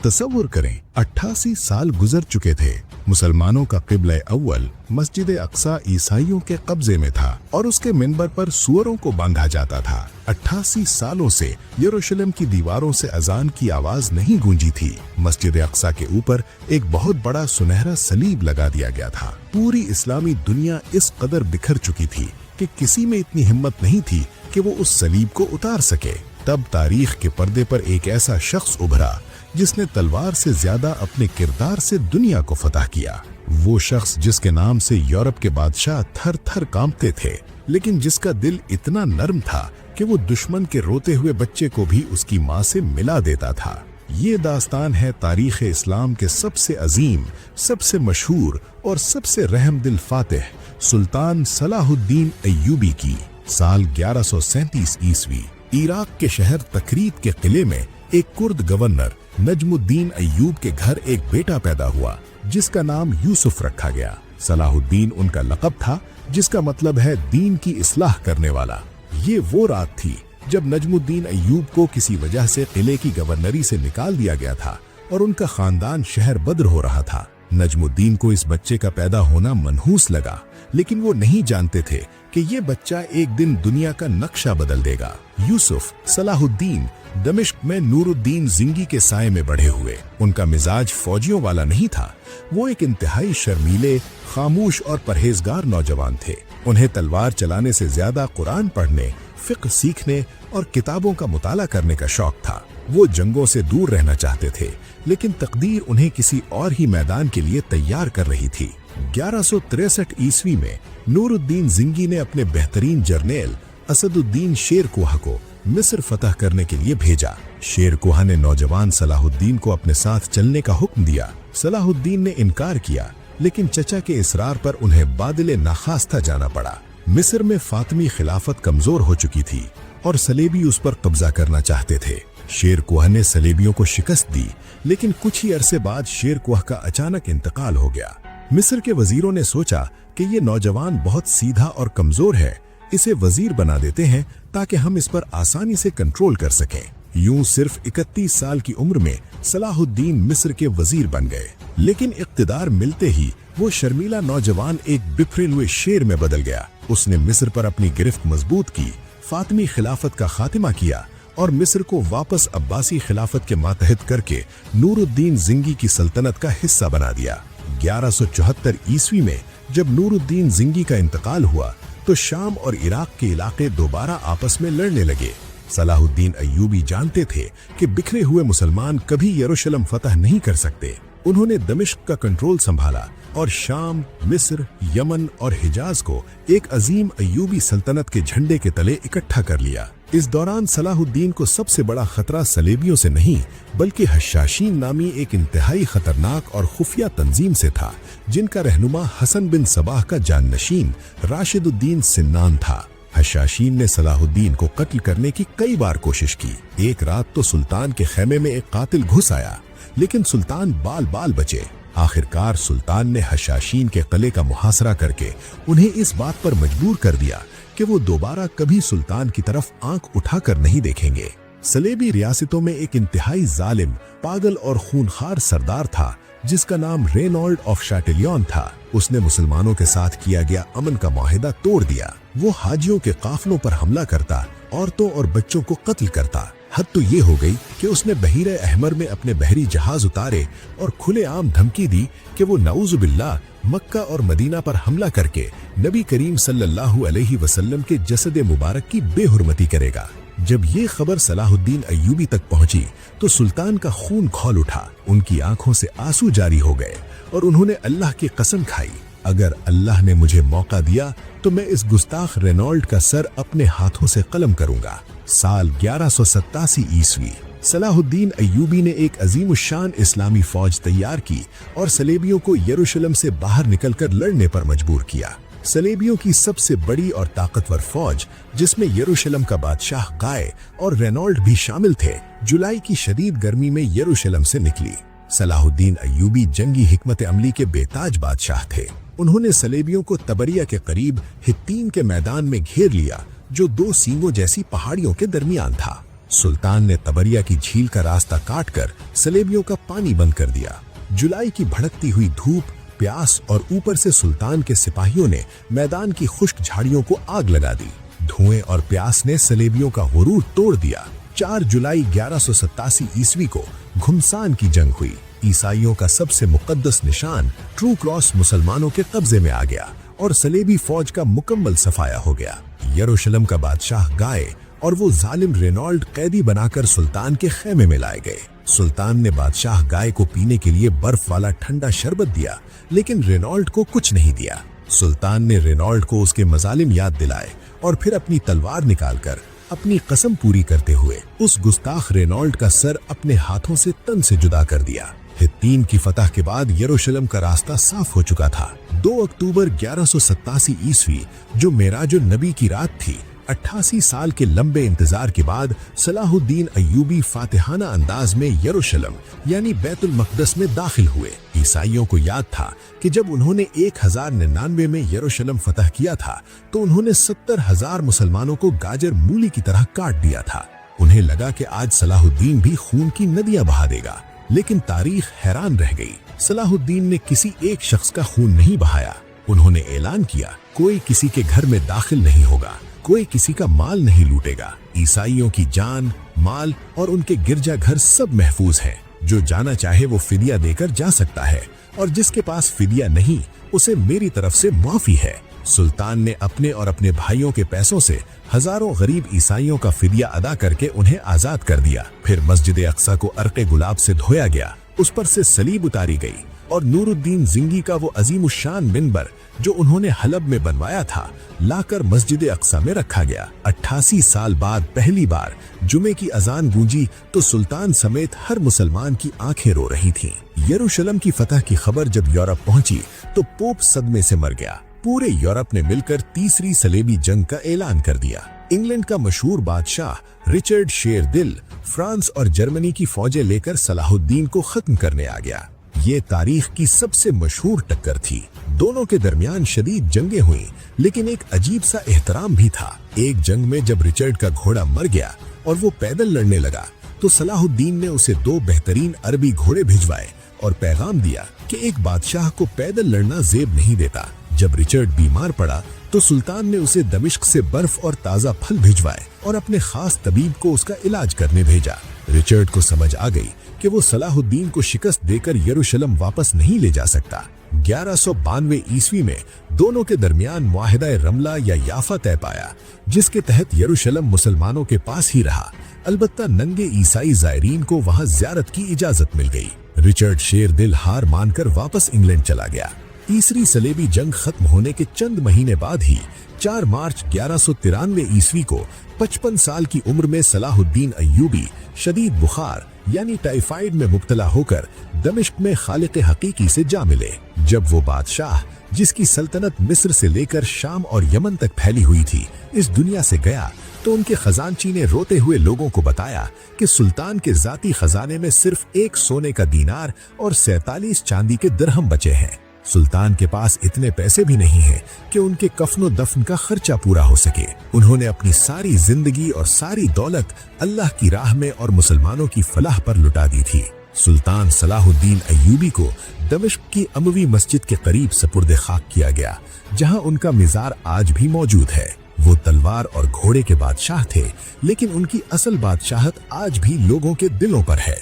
तसव्वुर करें, 88 साल गुजर चुके थे। मुसलमानों का क़िबला अव्वल मस्जिद अक्सा ईसाइयों के कब्जे में था और उसके मिंबर पर सूअरों को बांधा जाता था। 88 सालों से यरूशलेम की दीवारों से अजान की आवाज नहीं गूंजी थी। मस्जिद अक्सा के ऊपर एक बहुत बड़ा सुनहरा सलीब लगा दिया गया था। पूरी इस्लामी दुनिया इस कदर बिखर चुकी थी कि किसी में इतनी हिम्मत नहीं थी कि वो उस सलीब को उतार सके। तब तारीख के पर्दे पर एक ऐसा शख्स उभरा जिसने तलवार से ज्यादा अपने किरदार से दुनिया को फतह किया। वो शख्स जिसके नाम से यूरोप के बादशाह थर थर कांपते थे, लेकिन जिसका दिल इतना नर्म था कि वो दुश्मन के रोते हुए बच्चे को भी उसकी माँ से मिला देता था। ये दास्तान है तारीख़ इस्लाम के सबसे अजीम, सबसे मशहूर और सबसे रहमदिल फातिह सुल्तान सलाहुद्दीन अय्यूबी की। साल 1137 ईस्वी इराक के शहर तकरीत के किले में एक कुर्द गवर्नर नजमुद्दीन अय्यूब के घर एक बेटा पैदा हुआ जिसका नाम यूसुफ रखा गया। सलाहुद्दीन उनका लक़ब था जिसका मतलब है दीन की इस्लाह करने वाला। ये वो रात थी जब नजमुद्दीन अय्यूब को किसी वजह से किले की गवर्नरी से निकाल दिया गया था और उनका खानदान शहर बद्र हो रहा था। नजमुद्दीन को इस बच्चे का पैदा होना मनहूस लगा, लेकिन वो नहीं जानते थे कि ये बच्चा एक दिन दुनिया का नक्शा बदल देगा। यूसुफ सलाहुद्दीन दमिश्क में नूरुद्दीन जिंगी के साए में बढ़े हुए। उनका मिजाज फौजियों वाला नहीं था। वो एक इंतहाई शर्मीले, खामोश और परहेजगार नौजवान थे। उन्हें तलवार चलाने से ज्यादा कुरान पढ़ने, फिक्र सीखने और किताबों का मुताला करने का शौक था। वो जंगों से दूर रहना चाहते थे, लेकिन तकदीर उन्हें किसी और ही मैदान के लिए तैयार कर रही थी। 1163 ईस्वी में नूरुद्दीन जिंगी ने अपने बेहतरीन जर्नेल असदुद्दीन शेरकुहा को मिस्र फतह करने के लिए भेजा। शेरकुहा ने नौजवान सलाहुद्दीन को अपने साथ चलने का हुक्म दिया। सलाहुद्दीन ने इनकार किया, लेकिन चचा के इसरार पर उन्हें बादिले नाखास्ता जाना पड़ा। मिस्र में फातिमी खिलाफत कमजोर हो चुकी थी और सलेबी उस पर कब्जा करना चाहते थे। शेरकुहा ने सलेबियों को शिकस्त दी, लेकिन कुछ ही अरसे बाद शेरकुहा का अचानक इंतकाल हो गया। मिस्र के वजीरों ने सोचा कि ये नौजवान बहुत सीधा और कमजोर है, इसे वजीर बना देते हैं ताकि हम इस पर आसानी से कंट्रोल कर सकें। यूं सिर्फ 31 साल की उम्र में सलाहुद्दीन मिस्र के वजीर बन गए, लेकिन इख्तिदार मिलते ही वो शर्मीला नौजवान एक बिखरे हुए शेर में बदल गया। उसने मिस्र पर अपनी गिरफ्त मजबूत की, फातिमी खिलाफत का खात्मा किया और मिस्र को वापस अब्बासी खिलाफत के मातहत करके नूरुद्दीन जिंगी की सल्तनत का हिस्सा बना दिया। 1174 ईस्वी में जब नूरुद्दीन जिंगी का इंतकाल हुआ तो शाम और इराक के इलाके दोबारा आपस में लड़ने लगे। सलाहुद्दीन अय्यूबी जानते थे कि बिखरे हुए मुसलमान कभी यरूशलेम फतह नहीं कर सकते। उन्होंने दमिश्क का कंट्रोल संभाला और शाम, मिस्र, यमन और हिजाज को एक अजीम अय्यूबी सल्तनत के झंडे के तले इकट्ठा कर लिया। इस दौरान सलाहुद्दीन को सबसे बड़ा खतरा सलेबियों से नहीं बल्कि हशाशीन नामी एक इंतहाई खतरनाक और खुफिया तंजीम से था, जिनका रहनुमा हसन बिन सबाह का जाननशीन राशिदुद्दीन सिन्नान था। हशाशीन ने सलाहुद्दीन को कत्ल करने की कई बार कोशिश की। एक रात तो सुल्तान के खेमे में एक कातिल घुस आया, लेकिन सुल्तान बाल बाल बचे। आखिरकार सुल्तान ने हशाशीन के किले का मुहासरा करके उन्हें इस बात पर मजबूर कर दिया कि वो दोबारा कभी सुल्तान की तरफ आंख उठाकर नहीं देखेंगे। सलेबी रियासतों में एक इंतहाई जालिम, पागल और खूनखार सरदार था जिसका नाम रेनॉल्ड ऑफ शाटिलियन था। उसने मुसलमानों के साथ किया गया अमन का मुआहिदा तोड़ दिया। वो हाजियों के काफिलों पर हमला करता, औरतों और बच्चों को कत्ल करता। हद तो ये हो गई कि उसने बहीरे अहमर में अपने बहरी जहाज उतारे और खुलेआम धमकी दी कि वो नऊजुबिल्लाह मक्का और मदीना पर हमला करके नबी करीम सल्लल्लाहु अलैहि वसल्लम के जसद मुबारक की बेहुरमती करेगा। जब ये खबर सलाहुद्दीन अय्यूबी तक पहुंची तो सुल्तान का खून खौल उठा। उनकी आंखों से आंसू जारी हो गए और उन्होंने अल्लाह की कसम खाई, अगर अल्लाह ने मुझे मौका दिया तो मैं इस गुस्ताख रेनॉल्ड का सर अपने हाथों से कलम करूंगा। साल 1187 ईस्वी सलाहुद्दीन अय्यूबी ने एक अजीमुशान इस्लामी फौज तैयार की और सलेबियों को यरूशलेम से बाहर निकलकर लड़ने पर मजबूर किया। सलेबियों की सबसे बड़ी और ताकतवर फौज, जिसमें यरूशलेम का बादशाह काय और रेनॉल्ड भी शामिल थे, जुलाई की शदीद गर्मी में यरूशलेम से निकली। सलाहुद्दीन अय्यूबी जंगी हिकमत अमली के बेताज बादशाह थे। उन्होंने सलेबियों को तबरिया के करीब हित्तीन के मैदान में घेर लिया, जो दो सींगों जैसी पहाड़ियों के दरमियान था। सुल्तान ने तबरिया की झील का रास्ता काटकर सलेबियों का पानी बंद कर दिया। जुलाई की भड़कती हुई धूप, प्यास और ऊपर से सुल्तान के सिपाहियों ने मैदान की खुश्क झाड़ियों को आग लगा दी। धुएं और प्यास ने सलेबियों का गुरूर तोड़ दिया। 4 जुलाई 1187 ईस्वी को घुमसान की जंग हुई। ईसाइयों का सबसे मुकद्दस निशान ट्रू क्रॉस मुसलमानों के कब्जे में आ गया और सलेबी फौज का मुकम्मल सफाया हो गया। यरूशलेम का बादशाह गाए और वो जालिम रेनॉल्ड कैदी बनाकर सुल्तान के खेमे में लाए गए। सुल्तान ने बादशाह गाय को पीने के लिए बर्फ वाला ठंडा शरबत दिया, लेकिन रेनॉल्ड को कुछ नहीं दिया। सुल्तान ने रेनॉल्ड को उसके मजालिम याद दिलाए और फिर अपनी तलवार निकालकर अपनी कसम पूरी करते हुए उस गुस्ताख रेनॉल्ड का सर अपने हाथों से तन से जुदा कर दिया। हित्तीन की फतह के बाद यरूशलेम का रास्ता साफ हो चुका था। 2 अक्टूबर 1187 ईस्वी, जो मेराजुन नबी की रात थी, 88 साल के लंबे इंतजार के बाद सलाहुद्दीन अय्यूबी फातिहाना अंदाज में यरूशलेम यानी बैतुल मक़दस में दाखिल हुए। ईसाइयों को याद था कि जब उन्होंने 1099 में यरूशलेम फतह किया था तो उन्होंने 70,000 मुसलमानों को गाजर मूली की तरह काट दिया था। उन्हें लगा कि आज सलाहुद्दीन भी खून की नदियां बहा देगा, लेकिन तारीख हैरान रह गई। सलाहुद्दीन ने किसी एक शख्स का खून नहीं बहाया। उन्होंने ऐलान किया, कोई किसी के घर में दाखिल नहीं होगा, कोई किसी का माल नहीं लूटेगा। ईसाइयों की जान, माल और उनके गिरजा घर सब महफूज हैं। जो जाना चाहे वो फिदिया देकर जा सकता है और जिसके पास फिदिया नहीं, उसे मेरी तरफ से माफी है। सुल्तान ने अपने और अपने भाइयों के पैसों से हजारों गरीब ईसाइयों का फिदिया अदा करके उन्हें आजाद कर दिया। फिर मस्जिद अक्सा को अर्के गुलाब से धोया गया, उस पर से सलीब उतारी गई और नूरुद्दीन जिंगी का वो अजीमुशान मिंबर जो उन्होंने हलब में बनवाया था, लाकर मस्जिद अक्सा में रखा गया। 88 साल बाद पहली बार जुमे की अजान गूंजी तो सुल्तान समेत हर मुसलमान की आंखें रो रही थीं। यरूशलेम की फतह की खबर जब यूरोप पहुंची तो पोप सदमे से मर गया। पूरे यूरोप ने मिलकर तीसरी सलेबी जंग का ऐलान कर दिया। इंग्लैंड का मशहूर बादशाह रिचर्ड शेरदिल फ्रांस और जर्मनी की फौजें लेकर सलाहुद्दीन को खत्म करने आ गया। ये तारीख की सबसे मशहूर टक्कर थी। दोनों के दरमियान शदीद जंगें हुई, लेकिन एक अजीब सा एहतराम भी था। एक जंग में जब रिचर्ड का घोड़ा मर गया और वो पैदल लड़ने लगा तो सलाहुद्दीन ने उसे 2 बेहतरीन अरबी घोड़े भिजवाए और पैगाम दिया कि एक बादशाह को पैदल लड़ना जेब नहीं देता। जब रिचर्ड बीमार पड़ा तो सुल्तान ने उसे दमिश्क से बर्फ और ताज़ा फल भिजवाए और अपने खास तबीब को उसका इलाज करने भेजा। रिचर्ड को समझ आ गई कि वो सलाहुद्दीन को शिकस्त देकर यरूशलेम वापस नहीं ले जा सकता। 1192 ईस्वी में दोनों के दरमियान मुआहिदा रमला या याफा तय पाया, जिसके तहत यरूशलेम मुसलमानों के पास ही रहा। अलबत्ता नंगे ईसाई ज़ायरीन को वहां ज़ियारत की इजाजत मिल गई। रिचर्ड शेरदिल हार मानकर वापस इंग्लैंड चला गया। तीसरी सलेबी जंग खत्म होने के चंद महीने बाद ही 4 मार्च 1193 ईस्वी को 55 साल की उम्र में सलाहुद्दीन अय्यूबी शदीद बुखार यानी टाइफाइड में मुब्तला होकर दमिश्क में खालिक हकीकी से जा मिले। जब वो बादशाह, जिसकी सल्तनत मिस्र से लेकर शाम और यमन तक फैली हुई थी, इस दुनिया से गया तो उनके खजानची ने रोते हुए लोगों को बताया कि सुल्तान के जाती खजाने में सिर्फ 1 सोने का दीनार और 47 चांदी के दिरहम बचे हैं। सुल्तान के पास इतने पैसे भी नहीं हैं कि उनके कफनो दफन का खर्चा पूरा हो सके। उन्होंने अपनी सारी जिंदगी और सारी दौलत अल्लाह की राह में और मुसलमानों की फलाह पर लुटा दी थी। सुल्तान सलाहुद्दीन अय्यूबी को दमिश्क की अमवी मस्जिद के करीब सपुर्द खाक किया गया, जहां उनका मिज़ार आज भी मौजूद है। वो तलवार और घोड़े के बादशाह थे, लेकिन उनकी असल बादशाहत आज भी लोगों के दिलों पर है।